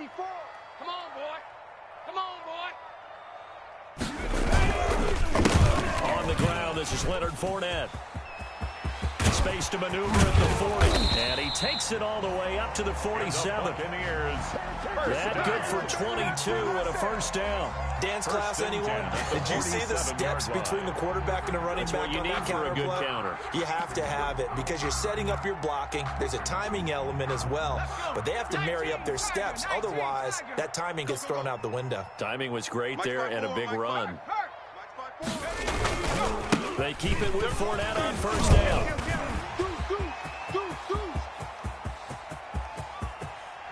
54. Come on, boy. Come on, boy. On the ground, this is Leonard Fournette. Space to maneuver at the 40. And he takes it all the way up to the 47. That good for 22 and a first down. Dance class, anyone? Did you see the steps between the quarterback and the running back? What you need for a good counter. You have to have it because you're setting up your blocking. There's a timing element as well. But they have to marry up their steps. Otherwise, that timing gets thrown out the window. Timing was great there and a big run. They keep it with Fournette on first down.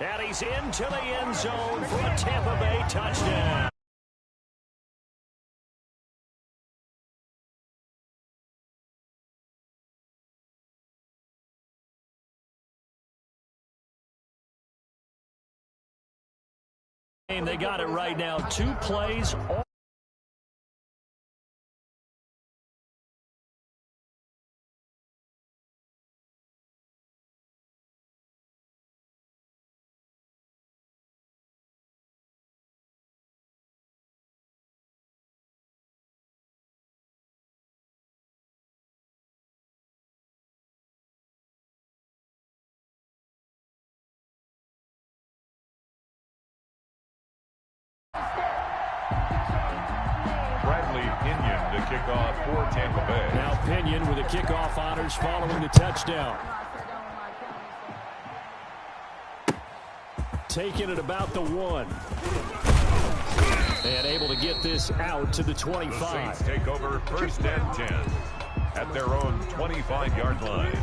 And he's into the end zone for a Tampa Bay touchdown. They got it right now. 2 plays. To kick off for Tampa Bay. Now Pinion with the kickoff honors following the touchdown. Taking it about the 1. And able to get this out to the 25. The Saints take over first and 10 at their own 25-yard line.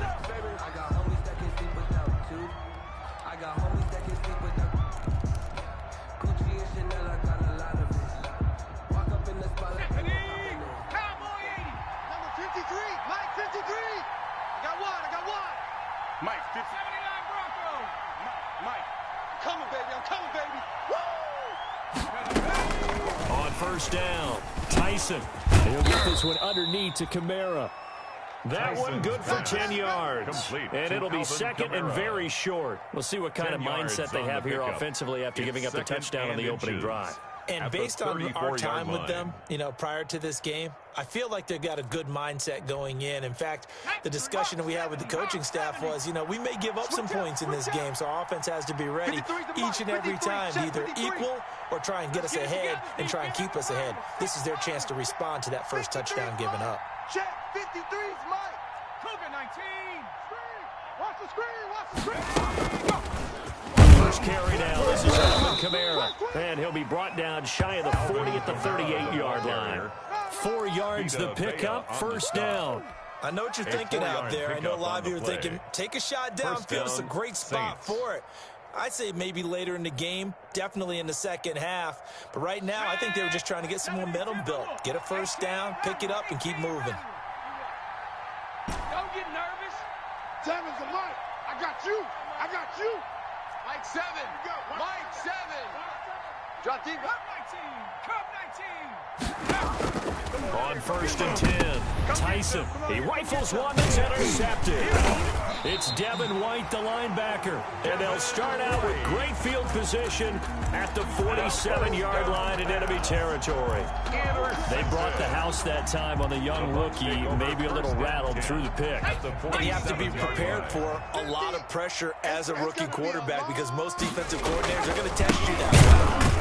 Mike, 79 Broncos. Mike, coming, baby. I'm coming, baby. Woo! On first down, Tyson. He'll get this one underneath to Kamara. That one good for 10 yards. And it'll be second and very short. We'll see what kind of mindset they have here offensively after giving up the touchdown on the opening drive. And based on our time with them, prior to this game, I feel like they've got a good mindset going in. In fact, the discussion that we had with the coaching staff was, we may give up some points in this game, so our offense has to be ready each and every time to either equal or try and get us ahead and try and keep us ahead. This is their chance to respond to that first touchdown given up. Check 53's Mike. Cougar 19. Watch the screen. Watch the screen. First carry now. This is Alvin Kamara. And he'll be brought down shy of the 40 at the 38-yard line. 4 yards the pickup, first down. I know what you're thinking out there. I know a lot of you are thinking, take a shot downfield. It's a great spot for it. I'd say maybe later in the game, definitely in the second half. But right now, I think they were just trying to get some momentum built. Get a first down, pick it up, and keep moving. Don't get nervous. 7's a Mike. I got you. I got you. Mike 7. Mike 7. Drop deep. Cup 19. Cup 19. On first and 10, Tyson. He rifles one that's intercepted. It's Devin White, the linebacker. And they'll start out with great field position at the 47-yard line in enemy territory. They brought the house that time on the young rookie, maybe a little rattled through the pick. And you have to be prepared for a lot of pressure as a rookie quarterback because most defensive coordinators are going to test you that way.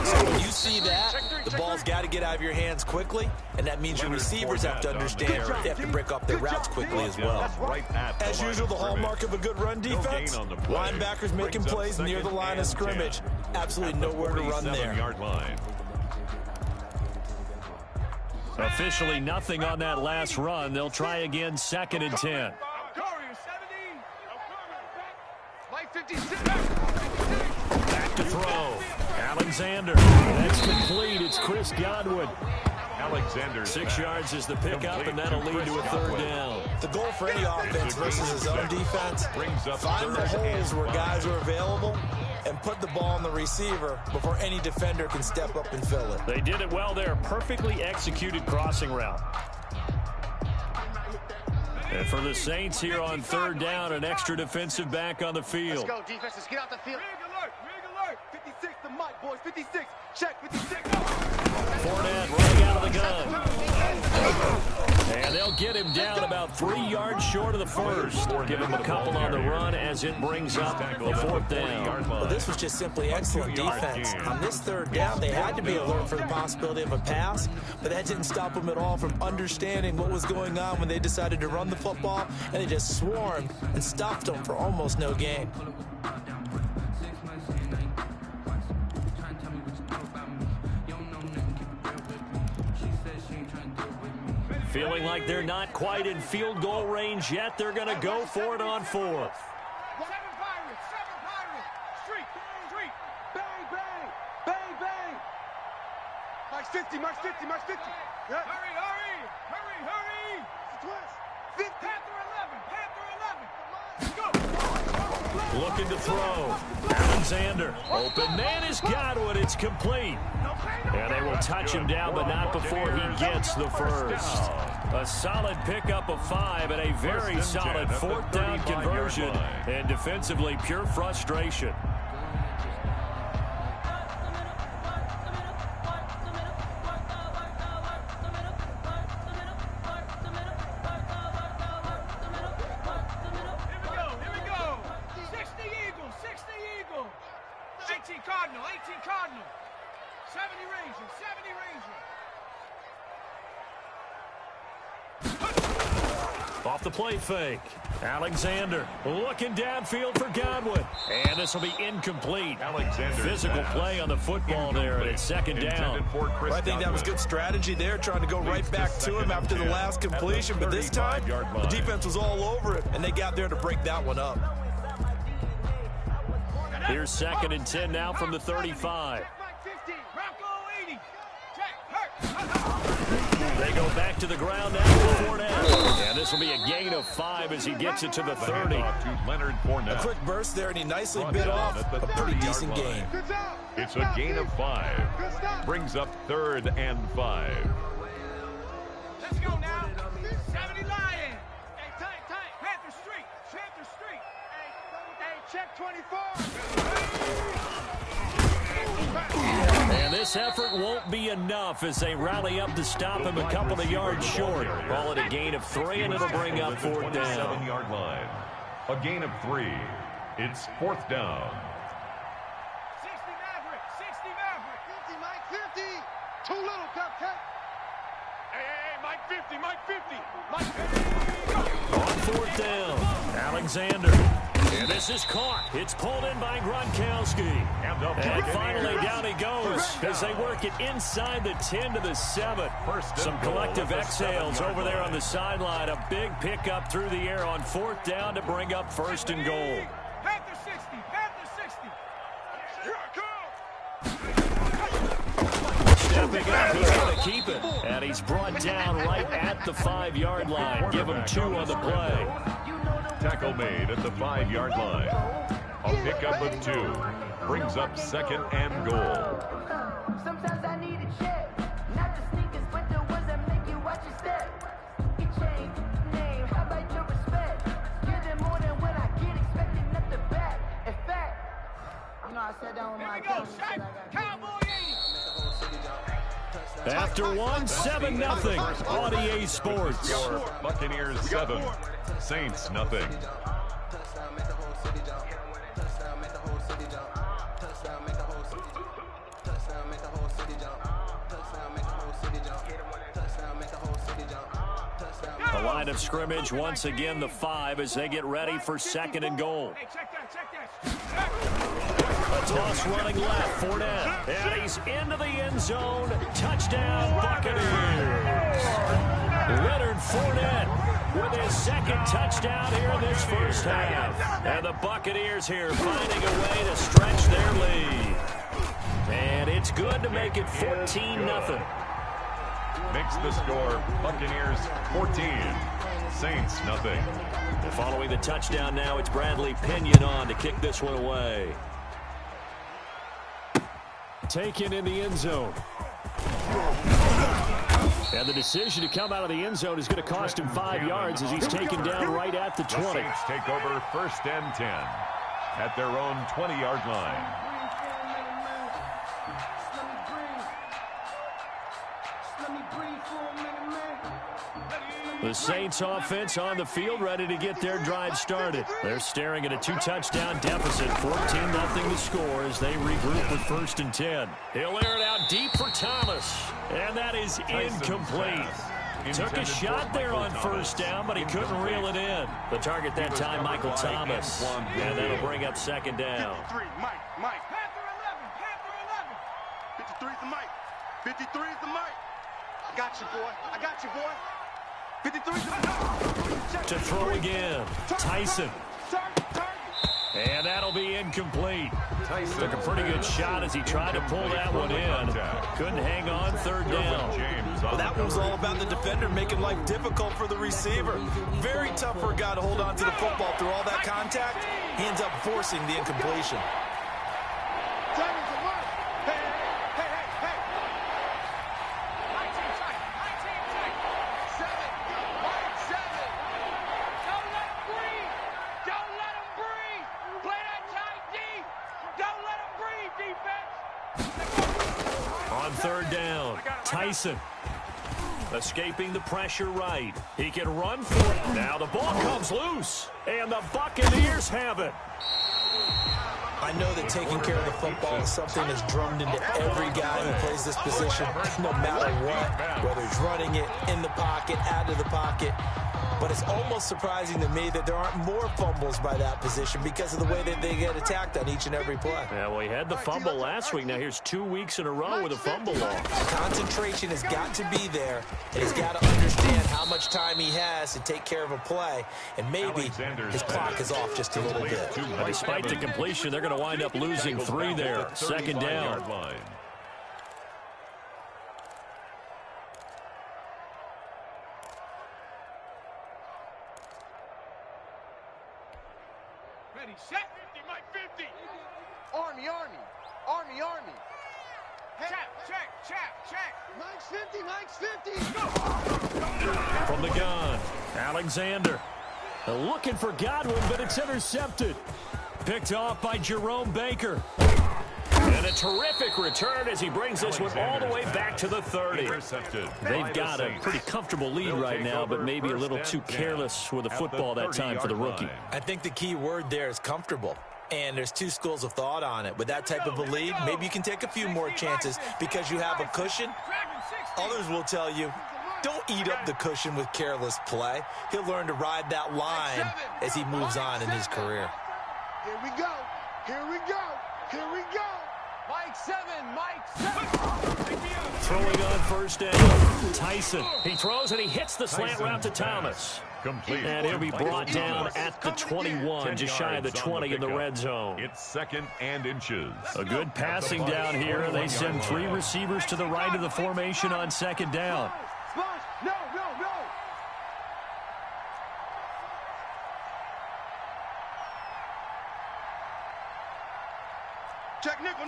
So when you see that, the ball's got to get out of your hands quickly, and that means your receivers have to understand they have to break up their routes quickly as well. As usual, the hallmark of a good run defense, linebackers making plays near the line of scrimmage. Absolutely nowhere to run there. Officially nothing on that last run. They'll try again, second and 10. Back to throw. Alexander. That's complete. It's Chris Godwin. Alexander. 6 yards is the pickup, and that'll lead to a third down. The goal for any offense versus his own defense, find the holes where guys are available and put the ball on the receiver before any defender can step up and fill it. They did it well there. Perfectly executed crossing route. And for the Saints here on third down, an extra defensive back on the field. Let's go, defense. Let's get out the field. Rig alert. 56 to Mike, boys. 56. Check, 56. Fournette running out of the gun. And they'll get him down about 3 yards short of the first. Give him a couple on the run as it brings up the fourth down. Well, this was just simply excellent defense. On this third down, they had to be alert for the possibility of a pass, but that didn't stop them at all from understanding what was going on when they decided to run the football, and they just swarmed and stopped them for almost no gain. Feeling like they're not quite in field goal range yet. They're going to go for it on fourth. 7 Pirates. Street. Bang, bang. Bang, bang. March 50. Yeah. Hurry. Twist. 50. Panther 11. Go. Looking to throw. Alexander. Open man is Godwin. It's complete. And they will touch him down, but not before he gets the first. A solid pickup of 5 and a very solid fourth down conversion. And defensively, pure frustration. Here we go. 60 Eagle. 18 Cardinal. 70 Ranger. Off the play fake. Alexander looking downfield for Godwin. And this will be incomplete. Physical play on the football there, and it's second down. Well, I think that was good strategy there, trying to go right back to him after the last completion. But this time, the defense was all over it, and they got there to break that one up. Here's 2nd and 10 now from the 35. They go back to the ground now for Fournette. And this will be a gain of 5 as he gets it to the 30. A quick burst there, and he nicely bit off a pretty decent gain. It's a gain of 5. Brings up 3rd and 5. Let's go now. 70 Lion. Hey, tight. Panther Street. Hey, check 24. And this effort won't be enough as they rally up to stop him a couple of yards short. Call it a gain of 3, and it'll bring up 4th down. 7-yard line. A gain of 3. It's 4th down. 60 Maverick. 50 Mike 50. Too little, cupcake. Hey, Mike 50. Mike 50. On 4th down, Alexander. And this is caught. It's pulled in by Gronkowski. And finally down he goes as they work it inside the 10 to the 7. Some collective exhales over there on the sideline. A big pickup through the air on 4th down to bring up 1st and goal. Panther 60. Here I Stepping up, he's going to keep it. And he's brought down right at the 5-yard line. Give him 2 on the play. Tackle made at the 5-yard line. A pickup of 2. Brings up 2nd and goal. Sometimes I need a check. Not the sneakers, but the ones that make you watch your step. Get changed, name, how about your respect? Give them more than what I get, expecting at the back. In fact, I sat down with my go. Cowboy 80. After 1, 7-0 on EA Sports. Your Buccaneers 7. Saints nothing. The line of scrimmage once again the 5 as they get ready for 2nd and goal. Hey, check that. A toss running left, Fournette, and he's into the end zone. Touchdown, Buccaneers. Leonard Fournette with his 2nd touchdown here in this first half. And the Buccaneers here finding a way to stretch their lead. And it's good to make it 14-0. Makes the score Buccaneers 14. Saints nothing. Following the touchdown now, it's Bradley Pinion on to kick this one away. Taken in the end zone. And the decision to come out of the end zone is going to cost him 5 yards as he's taken down right at the 20. The Saints take over 1st and 10 at their own 20-yard line. The Saints offense on the field, ready to get their drive started. They're staring at a 2-touchdown deficit, 14-0 to score as they regroup with 1st and 10. He'll air it out deep for Thomas, and that is incomplete. Took a shot there on 1st down, but he couldn't reel it in. The target that time, Michael Thomas, and that'll bring up 2nd down. 53, Mike. Panther 11. 53 is the Mike. 53 is the Mike. I got you, boy. 53 is the Mike. To throw again, Tyson. And that'll be incomplete. Took a pretty good shot as he tried to pull that one in. Couldn't hang on 3rd down. Well, that one was all about the defender making life difficult for the receiver. Very tough for a guy to hold on to the football through all that contact. He ends up forcing the incompletion. On 3rd down, Tyson escaping the pressure right. He can run for it. Now the ball comes loose, and the Buccaneers have it. I know that taking care of the football is something that's drummed into every guy who plays this position, no matter what, whether he's running it, in the pocket, out of the pocket. But it's almost surprising to me that there aren't more fumbles by that position because of the way that they get attacked on each and every play. Yeah, well, he had the fumble last week. Now here's 2 weeks in a row with a fumble loss. Concentration has got to be there, and he's got to understand how much time he has to take care of a play, and maybe his clock is off just a little bit. But despite the completion, they're going to wind up losing 3 there. 2nd down. Ready, set. 50, Mike, 50. Army. Check. Mike's 50. From the gun, Alexander. Looking for Godwin, but it's intercepted. Picked off by Jerome Baker. And a terrific return as he brings this one all the way back to the 30. They've got a pretty comfortable lead right now, but maybe a little too careless with the football that time for the rookie. I think the key word there is comfortable. And there's 2 schools of thought on it. With that type of a lead, maybe you can take a few more chances because you have a cushion. Others will tell you, don't eat up the cushion with careless play. He'll learn to ride that line as he moves on in his career. Here we go. Mike 7. Throwing on 1st down, Tyson. He throws and he hits the slant route to Thomas. Complete. And he'll be brought down at the 21, just shy of the 20 in the red zone. It's 2nd and inches. A good passing down here. They send 3 receivers to the right of the formation on 2nd down. No. Check nickel.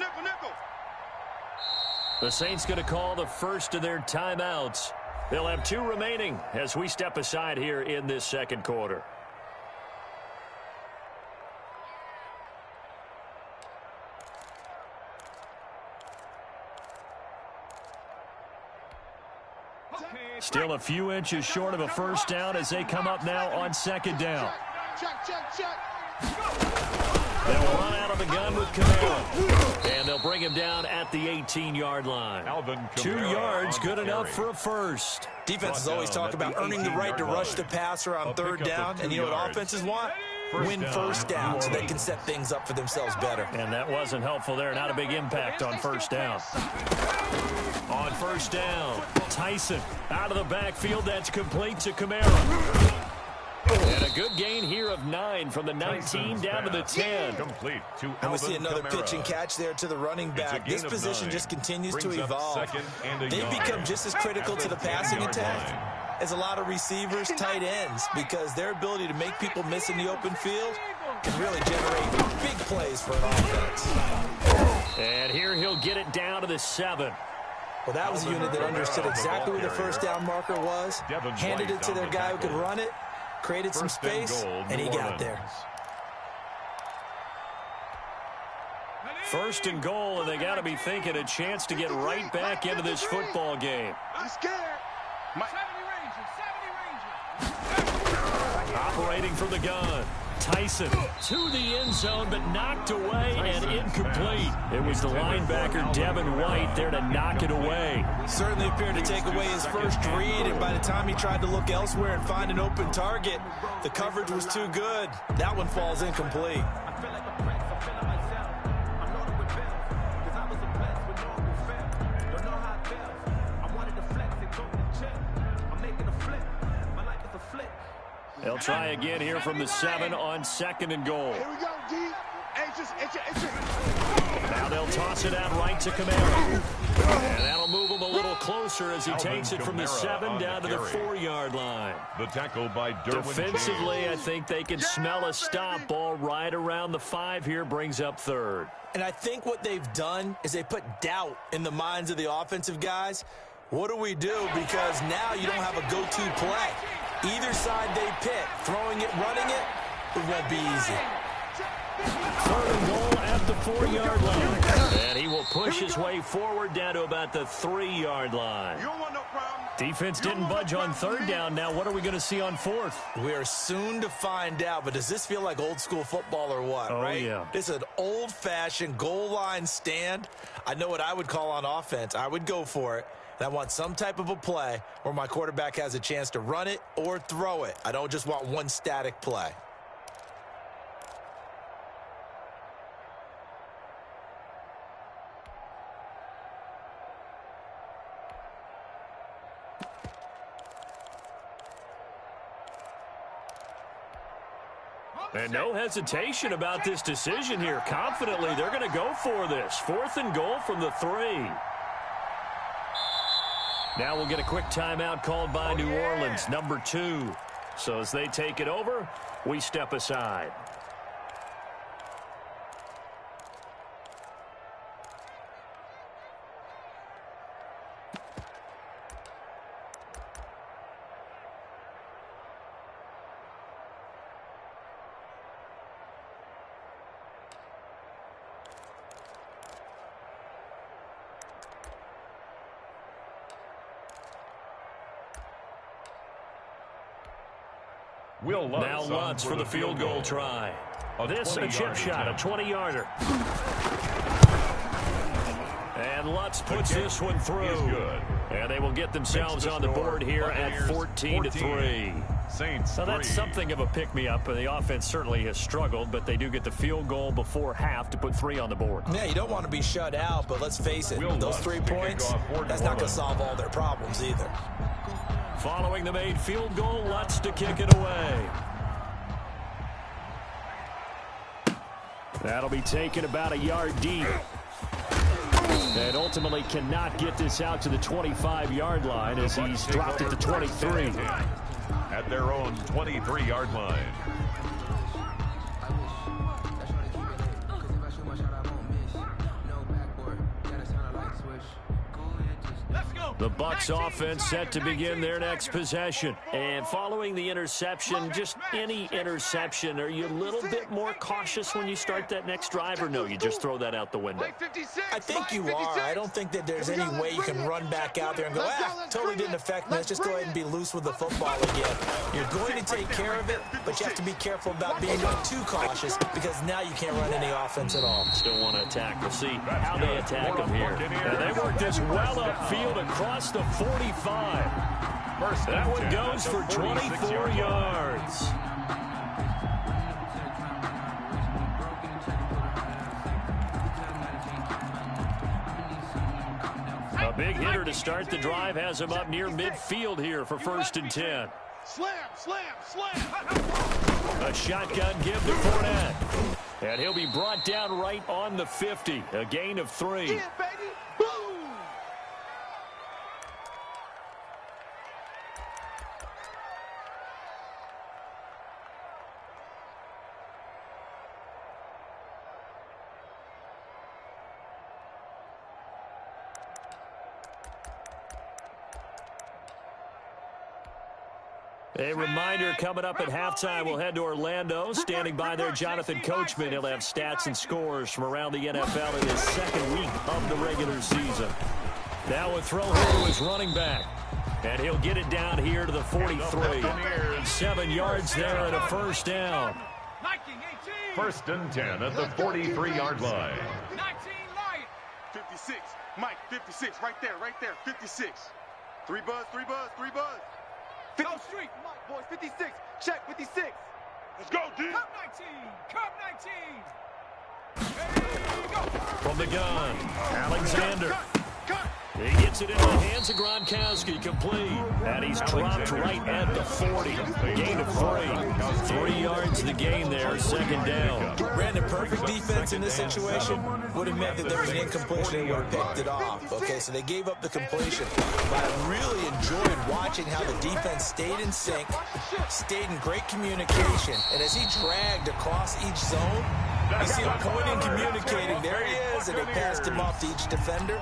The Saints going to call the first of their timeouts. They'll have 2 remaining as we step aside here in this 2nd quarter. Still a few inches short of a 1st down as they come up now on 2nd down. Check. They'll run out of the gun with Kamara. And they'll bring him down at the 18-yard line. 2 yards, good enough for a first. Defenses always talk about earning the right to rush the passer on 3rd down. And you know what offenses want? Win 1st down so they can set things up for themselves better. And that wasn't helpful there. Not a big impact on 1st down. On 1st down, Tyson out of the backfield. That's complete to Kamara. And a good gain here of 9 from the 19 down to the 10. Complete to And we see another Kamara. pitch and catch there to the running back. This position just continues to evolve. They've become just as critical to the passing attack as a lot of receivers, tight ends, because their ability to make people miss in the open field can really generate big plays for an offense. And here he'll get it down to the 7. Well, that was a unit that understood exactly where the 1st down marker was, handed it to their guy who could run it, created some space, and he got there. First and goal, and they got to be thinking a chance to get right back into this football game. I'm scared. 70 Rangers. Operating from the gun. Tyson to the end zone, but knocked away and incomplete. It was the linebacker, Devin White, there to knock it away. Certainly appeared to take away his first read, and by the time he tried to look elsewhere and find an open target, the coverage was too good. That one falls incomplete. They'll try again here from the 7 on 2nd and goal. Here we go, D. Now they'll toss it out right to Kamara. And that'll move him a little closer as he takes it from the 7 down to the 4-yard line. The tackle by Derwin Defensively, James. I think they can smell a stop. Ball right around the 5 here, brings up 3rd. And I think what they've done is they put doubt in the minds of the offensive guys. What do we do? Because now you don't have a go-to play. Either side they pick, throwing it, running it, it won't be easy. 3rd and goal at the 4-yard line. And he will push his way forward down to about the 3-yard line. You don't want no problem. Defense didn't budge on 3rd down. Now what are we going to see on 4th? We are soon to find out, but does this feel like old school football or what, Oh, right? yeah. This is an old-fashioned goal line stand. I know what I would call on offense. I would go for it. And I want some type of a play where my quarterback has a chance to run it or throw it. I don't just want one static play. And no hesitation about this decision here. Confidently, they're going to go for this. 4th and goal from the 3. Now we'll get a quick timeout called by New Orleans, number 2. So as they take it over, we step aside. Now Lutz for the field goal try. This a chip shot, a 20-yarder. And Lutz puts this one through. And they will get themselves on the board here at 14-3. So that's something of a pick-me-up. The offense certainly has struggled, but they do get the field goal before half to put 3 on the board. Yeah, you don't want to be shut out, but let's face it, those 3 points, that's not going to solve all their problems either. Following the made field goal, Lutz to kick it away. That'll be taken about a yard deep. And ultimately cannot get this out to the 25-yard line as he's dropped it to 23. At their own 23-yard line. The Bucs offense set to begin their next possession. And following the interception, just any interception, are you a little bit more cautious when you start that next drive, or no, you just throw that out the window? I think you are. I don't think that there's any way you can run back out there and go, totally didn't affect me. Let's just go ahead and be loose with the football again. You're going to take care of it, but you have to be careful about being too cautious because now you can't run any offense at all. Still want to attack. We'll see how they attack him here. And they work this well upfield across the 45. That one goes for 24 yards. A big hitter to start the drive has him up near midfield here for 1st and 10. Slam, slam, slam. A shotgun give to Fournette. And he'll be brought down right on the 50. A gain of 3. Yeah, baby. Boom. A reminder coming up at halftime, we'll head to Orlando. Standing by there, Jonathan Coachman. He'll have stats and scores from around the NFL in his second week of the regular season. Now a throw here to his running back. And he'll get it down here to the 43. 7 yards there and a first down. 1st and 10 at the 43-yard line. 56. Mike, 56. Right there, 56. 3 buzz. Go street. Mike, boys, 56. Check, 56. Let's go, D. Cup 19. Hey, go. From the gun, Alexander. Cut. He gets it in the hands of Gronkowski, complete. And he's dropped right at the 40. Gain of 3. 3 yards the gain there, second down. Brandon, perfect defense in this situation would have meant that there was an incompletion. They would have picked it off. Okay, so they gave up the completion. But I really enjoyed watching how the defense stayed in sync, stayed in great communication. And as he dragged across each zone, you see him pointing, communicating. There he is, and they passed him off to each defender.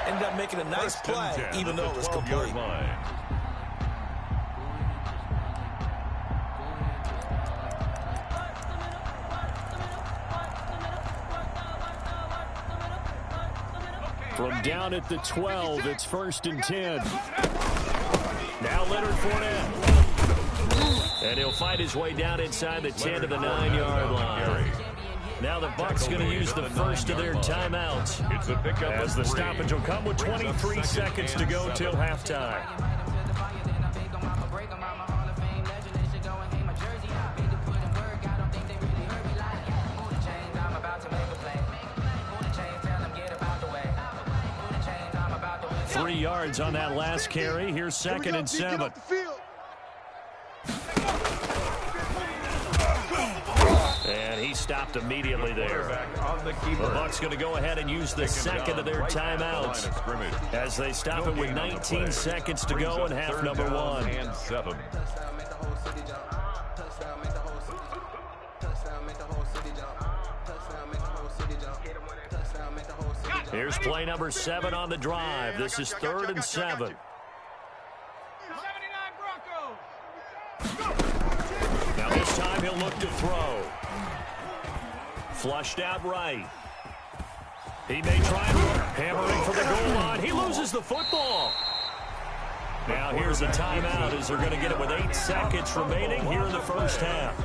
Ended up making a nice play, even though it was complete. From down at the 12, it's 1st and 10. Now Leonard Fournette. And he'll fight his way down inside the 10 to the 9-yard line. Now the Bucs going to use the first of their timeouts as the stoppage will come with 23 seconds to go till halftime. Three yards on that last carry. Here's 2nd and 7. And he stopped immediately there. The Bucs going to go ahead and use the second of their timeouts as they stop it with 19 seconds to go in half number 1. Here's play number 7 on the drive. This is 3rd and 7. Now this time he'll look to throw. Flushed out right. He may try and hammering for the goal line. He loses the football. Now here's a timeout as they're going to get it with 8 seconds remaining here in the first half.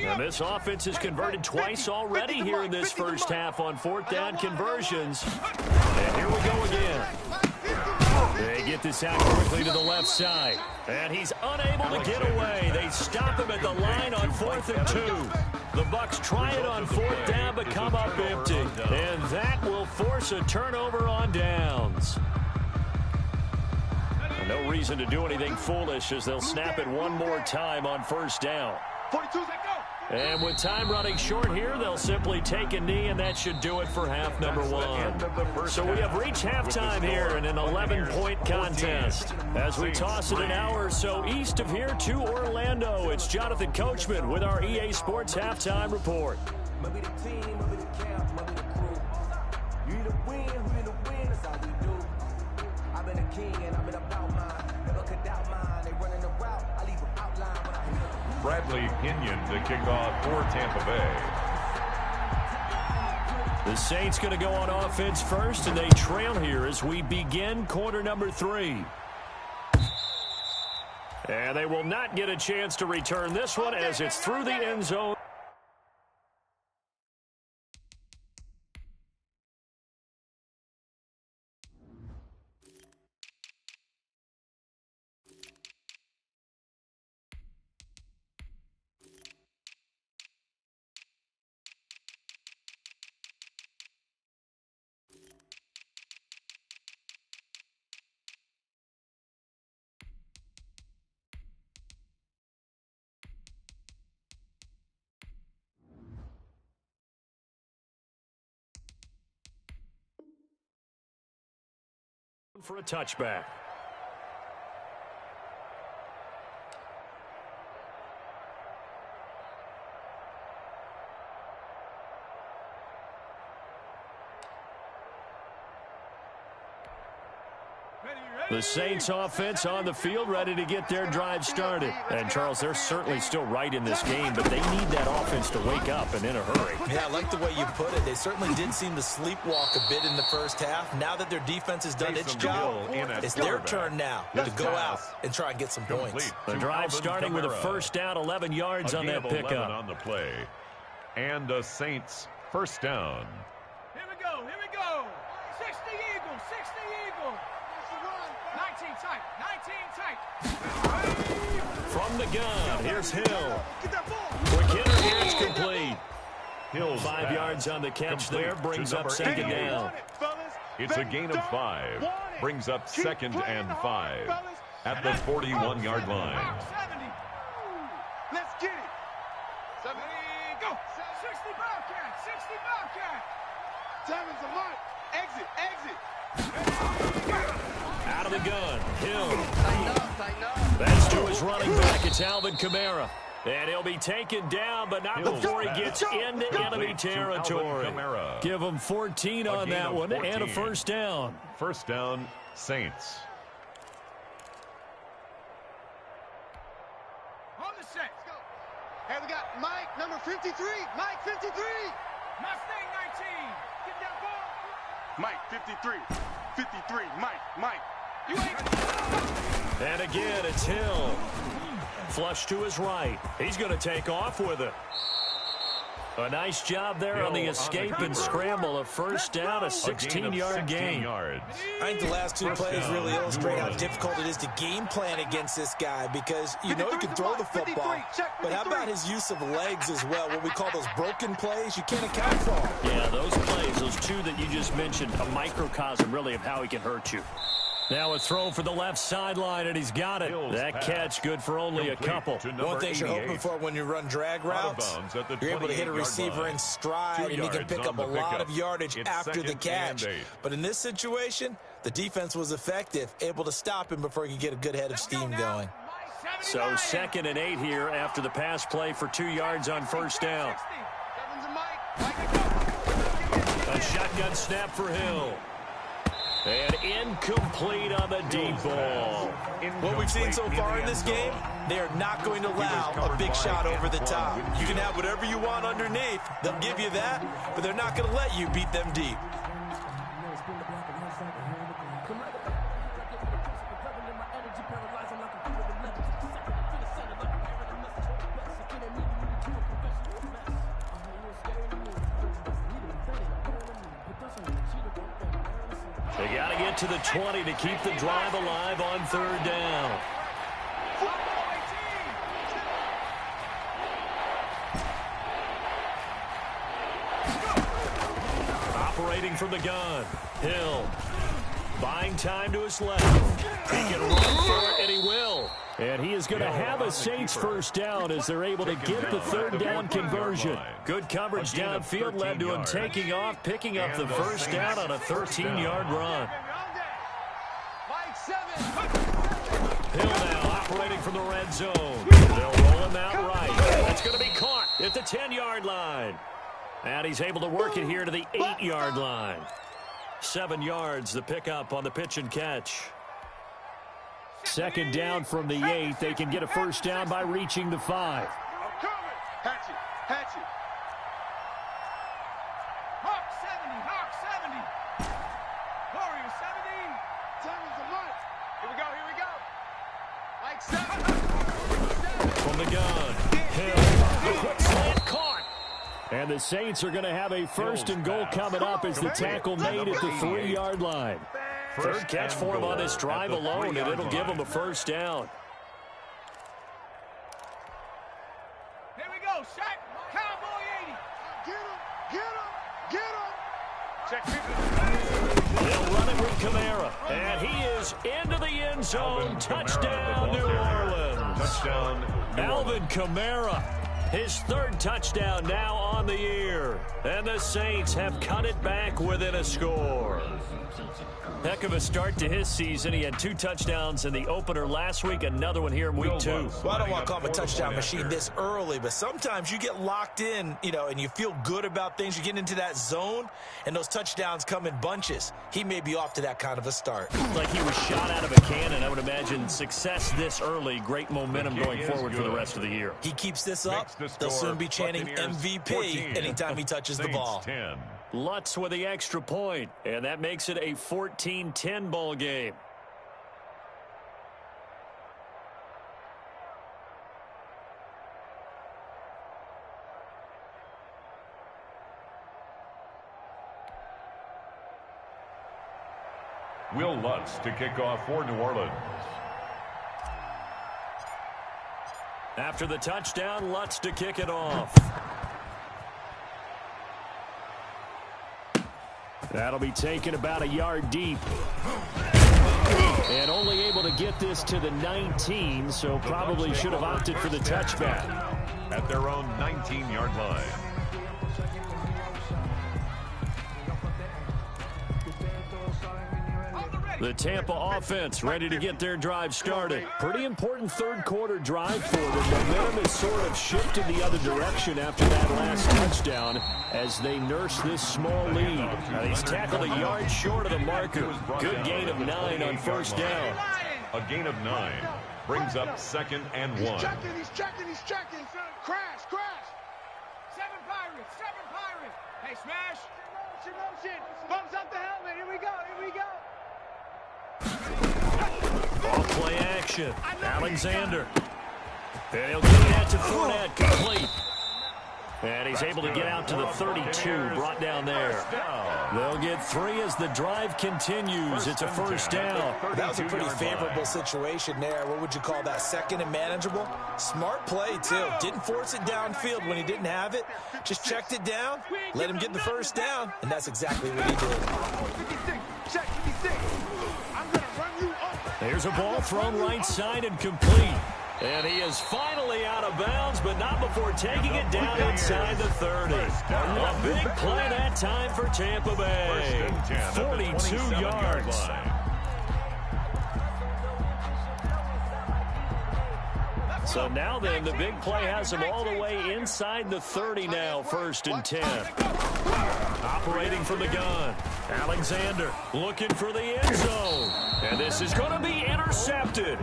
And this offense has converted twice already here in this first half on 4th down conversions. And here we go again. They get this out quickly to the left side. And he's unable to get away. They stop him at the line on 4th and 2. The Bucs try it on 4th down but come up empty. And that will force a turnover on downs. No reason to do anything foolish as they'll snap it one more time on 1st down. 42, let go. And with time running short here, they'll simply take a knee, and that should do it for half number 1. So we have reached halftime here in an 11-point contest. As we toss it an hour or so east of here to Orlando, it's Jonathan Coachman with our EA Sports Halftime Report. Bradley Pinion to kick off for Tampa Bay. The Saints going to go on offense first, and they trail here as we begin quarter number 3. And they will not get a chance to return this one as it's through the end zone. For a touchback. The Saints offense on the field, ready to get their drive started. And, Charles, they're certainly still right in this game, but they need that offense to wake up and in a hurry. Yeah, I like the way you put it. They certainly did seem to sleepwalk a bit in the first half. Now that their defense has done its job, it's their turn now to go out and try and get some points. The drive starting with a first down, 11 yards on that pickup. On the play. And the Saints first down. Here we go, here we go. 60 Eagles, 60 Eagles. 19 tight, 19 tight. From the gun, here's Hill. Quick hitter here, it's complete. Hill's 5 yards on the catch there, brings up second down. It's a gain of 5. Brings up second and 5 at the 41-yard line. 70. Let's get it. 70. Go. 60 Bobcat, 60 Bobcat. Diamonds a mark. Exit, exit. Out of the gun, Hill. That's to his running back. It's Alvin Kamara. And he'll be taken down, but not before he gets into enemy territory. Give him 14 on that one and a first down. First down, Saints. On the set. Hey, we got Mike, number 53. Mike, 53. Mustang 19. Get that ball. Mike, 53. 53. Mike. You ain't. And again, it's Hill. Flush to his right. He's going to take off with it. A nice job there on the escape and scramble. A first down, a 16-yard gain. I think the last two plays really illustrate how difficult it is to game plan against this guy because you know he can throw the football, but how about his use of legs as well, what we call those broken plays? You can't account for them. Yeah, those plays, those two that you just mentioned, a microcosm really of how he can hurt you. Now a throw for the left sideline, and he's got it. That catch good for only a couple. One thing you're hoping for when you run drag routes, you're able to hit a receiver in stride, and he can pick up a lot of yardage after the catch. But in this situation, the defense was effective, able to stop him before he could get a good head of steam going. So 2nd and 8 here after the pass play for 2 yards on first down. A shotgun snap for Hill. And incomplete on the deep ball. What we've seen so far in this game, they are not going to allow a big shot over the top. You can have whatever you want underneath. They'll give you that, but they're not going to let you beat them deep. They got to get to the 20 to keep the drive alive on 3rd down. Operating from the gun, Hill. Buying time to his left. He can run for it, and he will. And he is going to have a Saints first down as they're able to get the 3rd down conversion. Good coverage downfield led to him taking off, picking up the first down on a 13-yard run. Hill now operating from the red zone. They'll roll him out right. That's going to be caught at the 10-yard line. And he's able to work it here to the 8-yard line. 7 yards, the pickup on the pitch and catch. 2nd down from the 8. They can get a first down by reaching the 5. Hatchet. Hawk 70. Warrior 70. Diamonds a mark. Here we go. Mike 7. From the gun, Hill, a quick slant caught. And the Saints are going to have a 1st and goal coming up as the tackle made at the 3-yard line. 3rd catch for him on this drive alone, and it'll give him a first down. Here we go, shot. Cowboy 80. Get him. Check. They'll run it with Kamara, and he is into the end zone. Touchdown, New Orleans. Touchdown, Alvin Kamara. His third touchdown now on the year. And the Saints have cut it back within a score. Heck of a start to his season. He had 2 touchdowns in the opener last week, another one here in week 2. Well, I don't want to call him a touchdown machine this early, but sometimes you get locked in, and you feel good about things. You get into that zone, and those touchdowns come in bunches. He may be off to that kind of a start. Like he was shot out of a cannon. I would imagine success this early. Great momentum going forward for the rest of the year. He keeps this up, they'll soon be chanting MVP anytime he touches the ball. 10. Lutz with the extra point, and that makes it a 14-10 ball game. Will Lutz to kick off for New Orleans. After the touchdown, Lutz to kick it off. That'll be taken about a yard deep. And only able to get this to the 19, so probably should have opted for the touchback. At their own 19-yard line. The Tampa offense ready to get their drive started. Pretty important third quarter drive for them. Momentum has sort of shifted the other direction after that last touchdown as they nurse this small lead. Now, he's tackled a yard short of the marker. Good gain of 9 on first down. A gain of 9 brings up 2nd and 1. He's checking. Crash. 7 Pirates. Hey, smash. Motion. Bumps up the helmet. Here we go. Ball play action. Alexander. And he'll get that to Fournette, complete. And he's able to get out to the 32, brought down there. They'll get 3 as the drive continues. It's a first down. That was a pretty favorable situation there. What would you call that? 2nd and manageable? Smart play, too. Didn't force it downfield when he didn't have it. Just checked it down, let him get the first down, and that's exactly what he did. 56. Check 56. I'm going to run you over. There's a ball thrown right side and complete. And he is finally out of bounds, but not before taking it down inside the 30. A big play that time for Tampa Bay. 42 yards. So now then, the big play has him all the way inside the 30 now, 1st and 10. Operating from the gun. Alexander looking for the end zone. And this is going to be intercepted.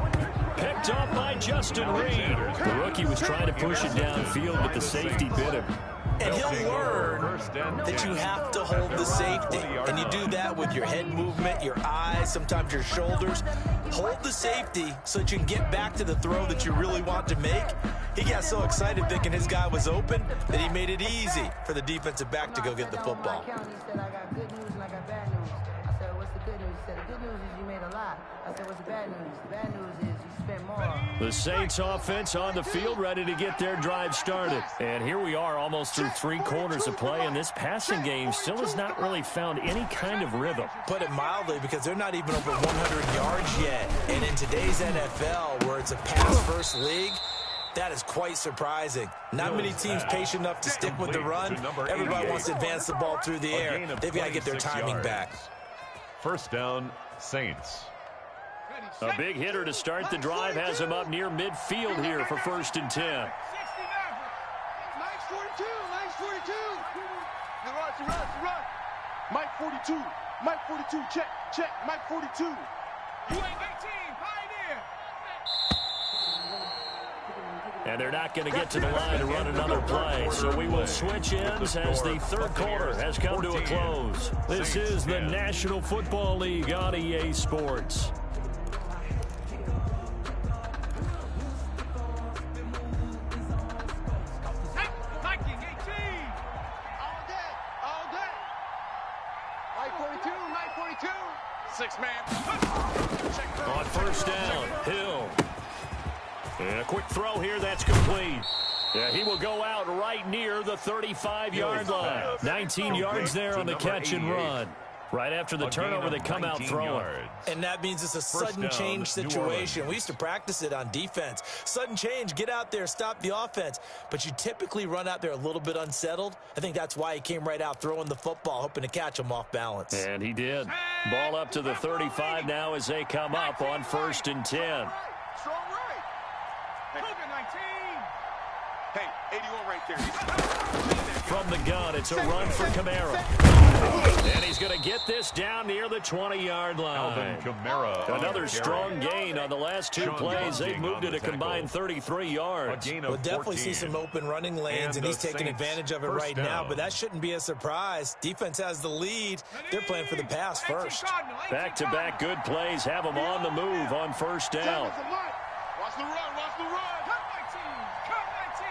Picked up by Justin Reed. The rookie was trying to push it downfield, but the safety bit him. And he'll learn that you have to hold the safety. And you do that with your head movement, your eyes, sometimes your shoulders. Hold the safety so that you can get back to the throw that you really want to make. He got so excited thinking his guy was open that he made it easy for the defensive back to go get the football. He said, I got good news and I got bad news. I said, what's the good news? He said, the good news is you made a lot. I said, what's the bad news? The bad news is you spent more. The Saints offense on the field ready to get their drive started. And here we are almost through 3 quarters of play, and this passing game still has not really found any kind of rhythm. Put it mildly, because they're not even over 100 yards yet. And in today's NFL, where it's a pass-first league, that is quite surprising. Not many teams patient enough to stick with the run. Everybody wants to advance the ball through the air. They've got to get their timing back. First down, Saints. A big hitter to start the drive has him up near midfield here for 1st and 10. Nice 42. Run. Mike 42. Check. Mike 42. You ain't 18, Pioneer. And they're not going to get to the line to run another play. So we will switch ends as the third quarter has come to a close. This is the National Football League on EA Sports. Viking 18. All day. Mike 42. 6-man. On first down, Hill. And a quick throw here, that's complete. Yeah, he will go out right near the 35-yard line. 19 yards there on the catch and run. Right after the turnover, they come out throwing. And that means it's a sudden change situation. We used to practice it on defense. Sudden change, get out there, stop the offense. But you typically run out there a little bit unsettled. I think that's why he came right out throwing the football, hoping to catch him off balance. And he did. Ball up to the 35 now as they come up on 1st and 10. Strong right. Hey, 81 right there. From the gun, it's a run for Kamara. And he's going to get this down near the 20-yard line. Another strong gain on the last 2 plays. They've moved it a combined 33 yards. We'll definitely see some open running lanes, and he's taking advantage of it right now, but that shouldn't be a surprise. Defense has the lead. They're playing for the pass first. Back-to-back good plays have them on the move on 1st down. Watch the run, watch the run. Cut 19, cut 19.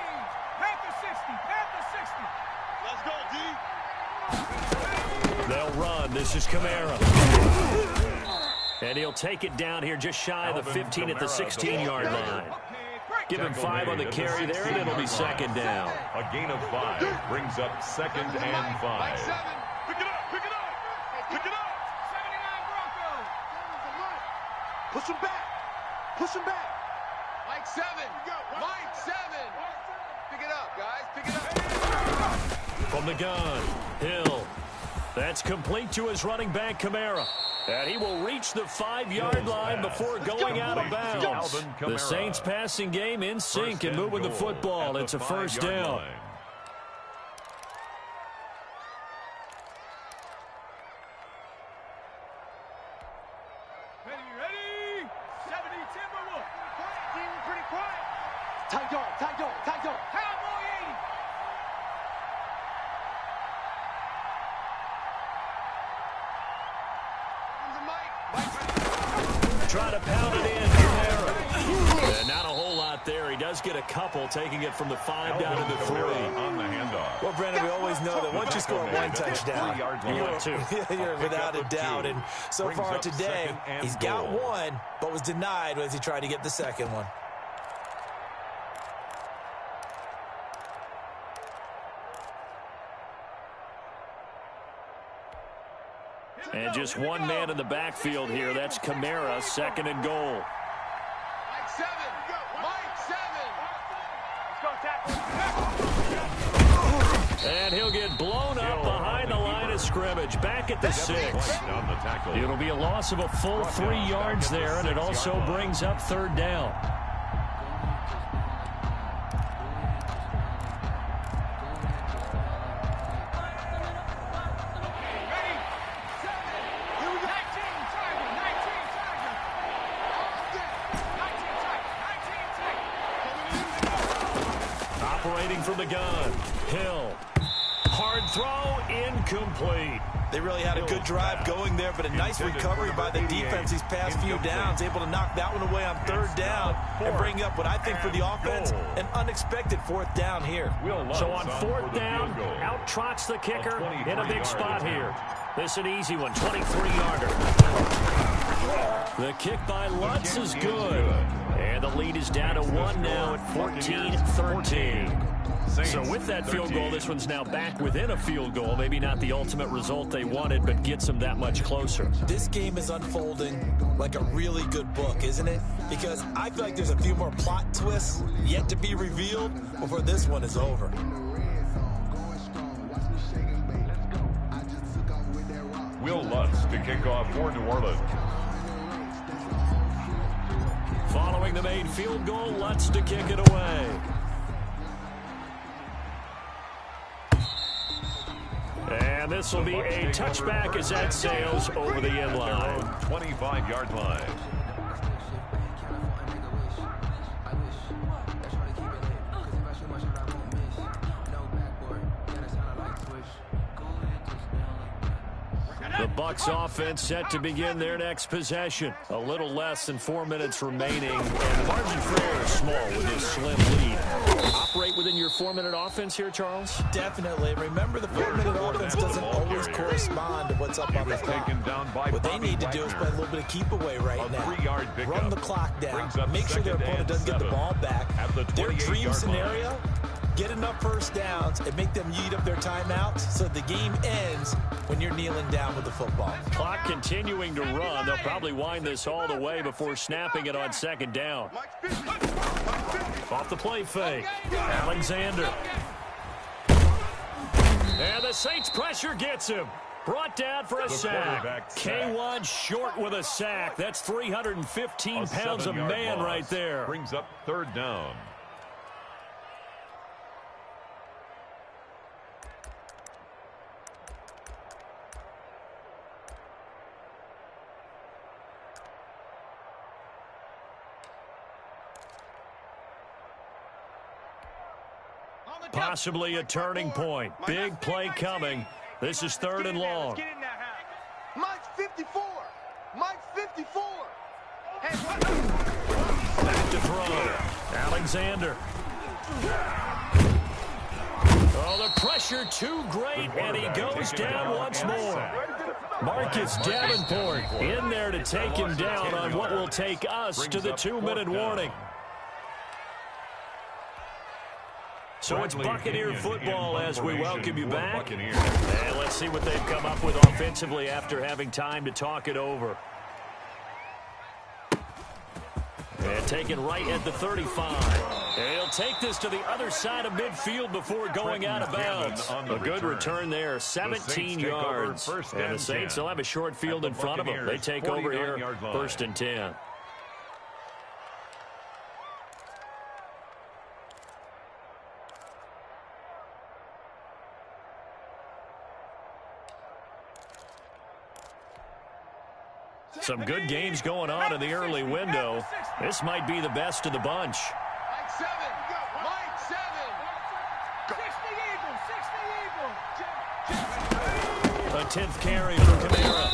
Panther 60, Panther 60. Let's go, D. They'll run. This is Kamara. And he'll take it down here just shy of the 15 at the 16-yard line. Give him 5 on the carry there, and it'll be 2nd down. A gain of 5 brings up 2nd and 5. Pick it up, pick it up, pick it up. 79 Broncos. Push him back, push him back. Mike 7, Mike 7. Pick it up, guys, pick it up. From the gun, Hill. That's complete to his running back, Kamara. And he will reach the 5-yard line before going out of bounds. The Saints passing game in sync and moving the football. It's a 1st down. Ready? 70 Timberwolves. Pretty quiet. Tight dog, tight dog, tight dog. Cowboy 80. Try to pound it in, Kamara. And not a whole lot there. He does get a couple, taking it from the 5 down to the 3. On the handoff. Well, Brandon, we always know that once you score 1 touchdown, You want 2. you're without a doubt. And so far today, he's got 1, but was denied as he tried to get the 2nd one. And just 1 man in the backfield here. That's Kamara, 2nd and goal. Mike 7, Mike 7. And he'll get blown up behind the line of scrimmage. Back at the 6. It'll be a loss of a full 3 yards there, and it also brings up 3rd down. Operating from the gun, Hill. Hard throw, incomplete. They really had a good drive going there, but a nice recovery by the defense these past few downs, able to knock that one away on 3rd down and bring up what I think for the offense, an unexpected 4th down here. So on 4th down, out trots the kicker in a big spot here. This is an easy one, 23-yarder. The kick by Lutz is good. And the lead is down to 1 now at 14-13. So with that field goal, this one's now back within a field goal. Maybe not the ultimate result they wanted, but gets them that much closer. This game is unfolding like a really good book, isn't it? Because I feel like there's a few more plot twists yet to be revealed before this one is over. Will Lutz to kick off for New Orleans. Following the made field goal, Lutz to kick it away. And this will be a touchback as that sails over the end line. 25-yard line. The Bucs offense set to begin their next possession. A little less than 4 minutes remaining, and the margin for error is small with this slim lead. Operate within your 4-minute offense here, Charles? Definitely. Remember, the 4-minute offense doesn't always correspond to what's up on the clock. What they need to do is play a little bit of keep away right now. Run the clock down. Make sure their opponent doesn't get the ball back. Their dream scenario, get enough 1st downs and make them eat up their timeouts so the game ends when you're kneeling down with the football. Clock continuing to run. They'll probably wind this all the way before snapping it on second down. Off the play fake. Alexander. And the Saints pressure gets him. Brought down for a sack. K1 short with a sack. That's 315 pounds of man right there. Brings up third down. Possibly a turning point. Big play coming. This is third and long. Mike's 54. Mike's 54. Back to throw. Alexander. Oh, the pressure too great, and he goes down once more. Marcus Davenport in there to take him down on what will take us to the 2-minute warning. So it's Buccaneer football as we welcome you back. And let's see what they've come up with offensively after having time to talk it over. And taken right at the 35. And he'll take this to the other side of midfield before going out of bounds. A good return there, 17 yards. And the Saints will have a short field in front of them. They take over here, first and 10. Some good games going on in the early window. This might be the best of the bunch. Mike 7. Mike 7. 60 Eagles. 60 Eagles. A 10th carry for Kamara.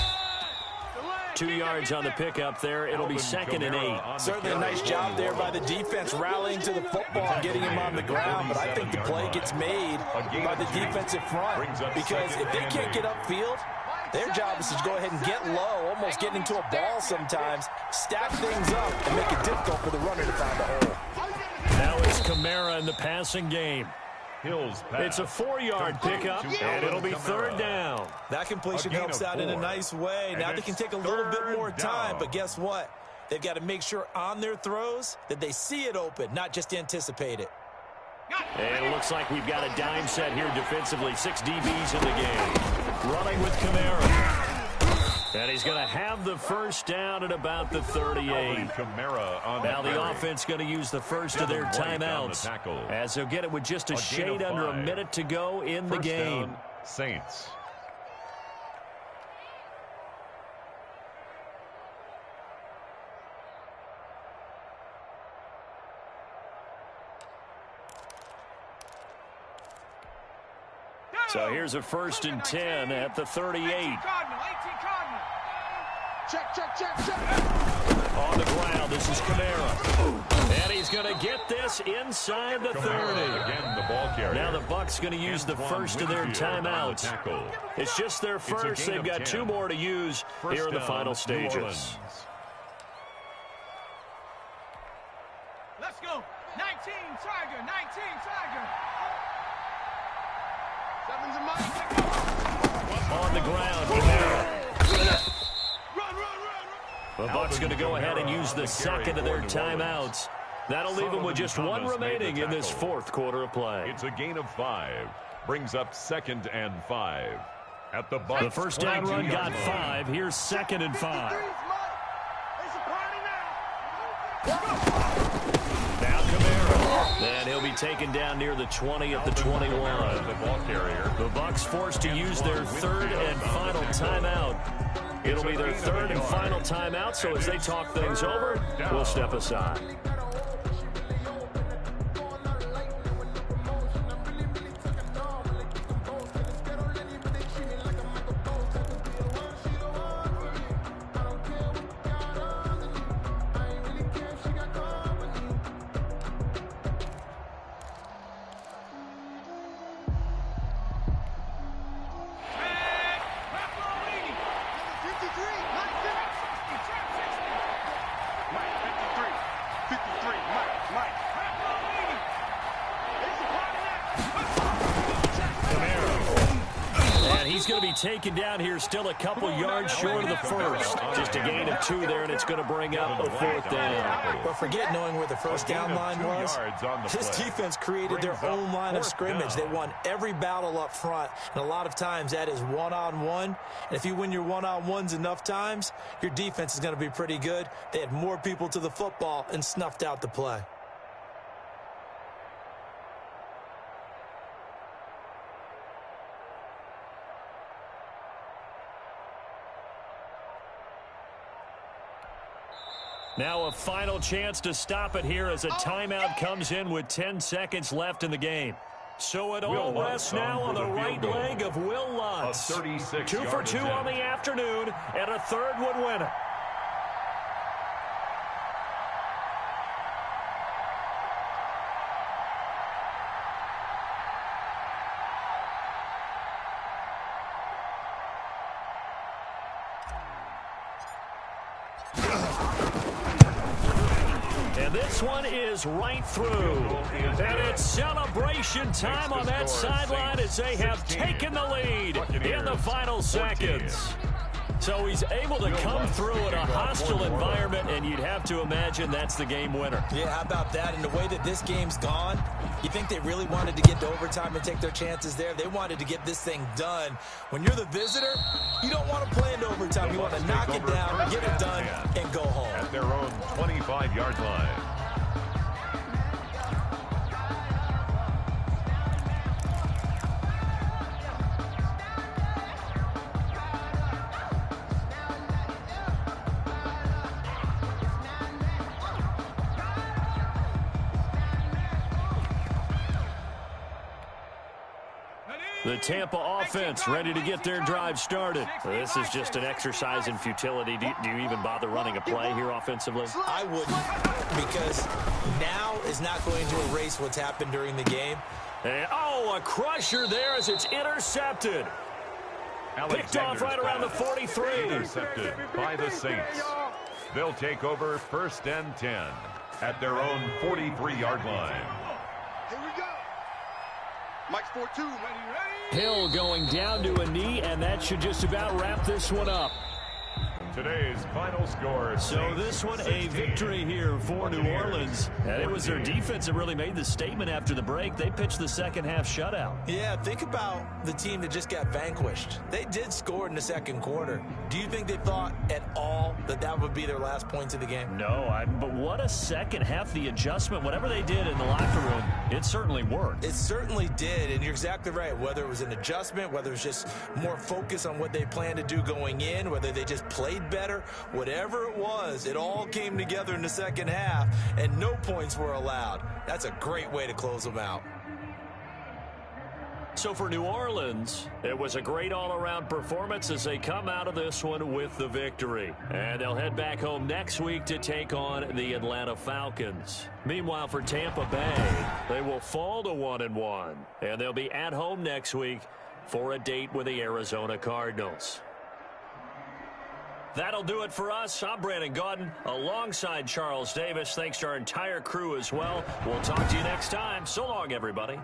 2 yards on the pickup there. It'll be second and 8. Certainly a nice job there by the defense rallying to the football and getting him on the ground, but I think the play gets made by the defensive front because if they can't get upfield, their job is to go ahead and get low, almost getting into a ball sometimes, stack things up, and make it difficult for the runner to find a hole. Now it's Kamara in the passing game. It's a 4-yard pickup, and it'll be third down. That completion helps out in a nice way. Now they can take a little bit more time, but guess what? They've got to make sure on their throws that they see it open, not just anticipate it. And it looks like we've got a dime set here defensively. 6 DBs in the game. Running with Kamara. And he's going to have the first down at about the 38. Now the offense going to use the first of their timeouts as they'll get it with just a shade under a minute to go in the game. Saints. So here's a first and 10 at the 38. 18 Cardinal. Check. On the ground, this is Kamara. And he's going to get this inside the 30. Again, the ball carrier. Now the Bucs going to use the first of their timeouts. It's just their first. They've got 2 more to use here in the final stages. Let's go. 19 Tiger. 19 Tiger. Seven's a Mike. On the ground, Kamara. Run. The Bucs going to go ahead and use the second of their timeouts. That'll leave them with just 1 remaining in this 4th quarter of play. It's a gain of 5. Brings up second and 5. At the Bucs. The first down run got 5. Here's second and 5. It's a party Now Kamara. And he'll be taken down near the 20 at the 21. The ball carrier. The Bucs forced to use their 3rd and final timeout. It'll be their 3rd and final timeout, so as they talk things over, we'll step aside. he's going to be taken down here, still a couple yards short of the first. Just a gain of 2 there, and it's going to bring up a 4th down. But forget knowing where the first down line was. This defense created their own line of scrimmage. They won every battle up front, and a lot of times that is one-on-one. And if you win your one-on-ones enough times, your defense is going to be pretty good. They had more people to the football and snuffed out the play. Now a final chance to stop it here as a timeout comes in with 10 seconds left in the game. So it all rests now on the right leg of Will Lutz. 2 for 2 on the afternoon, and a third would win it. This one is right through. And it's celebration time on that sideline as they have taken the lead in the final seconds. So he's able to come through in a hostile environment, and you'd have to imagine that's the game winner. Yeah, how about that? And the way that this game's gone, you think they really wanted to get to overtime and take their chances there? They wanted to get this thing done. When you're the visitor, you don't want to play into overtime. You want to knock it down, get it done, and go home. At their own 25-yard line. The Tampa offense ready to get their drive started. This is just an exercise in futility. Do you even bother running a play here offensively? I wouldn't, because now is not going to erase what's happened during the game. And, a crusher there as it's intercepted. Picked off right around the 43. Intercepted by the Saints. They'll take over 1st and 10 at their own 43-yard line. Here we go. Mike's 4-2. Hill going down to a knee, and that should just about wrap this one up. Today's final score. So this one a victory here for New Orleans. And it was their defense that really made the statement after the break. They pitched the second half shutout. Yeah, think about the team that just got vanquished. They did score in the second quarter. Do you think they thought at all that that would be their last points of the game? No, but what a second half. The adjustment, whatever they did in the locker room, it certainly worked. It certainly did, and you're exactly right. Whether it was an adjustment, whether it was just more focus on what they planned to do going in, whether they just played better, whatever it was, it all came together in the second half, and no points were allowed. That's a great way to close them out. So for New Orleans, it was a great all-around performance as they come out of this one with the victory. And they'll head back home next week to take on the Atlanta Falcons. Meanwhile, for Tampa Bay, they will fall to 1-1, and they'll be at home next week for a date with the Arizona Cardinals. That'll do it for us. I'm Brandon Gaudin alongside Charles Davis. Thanks to our entire crew as well. We'll talk to you next time. So long, everybody.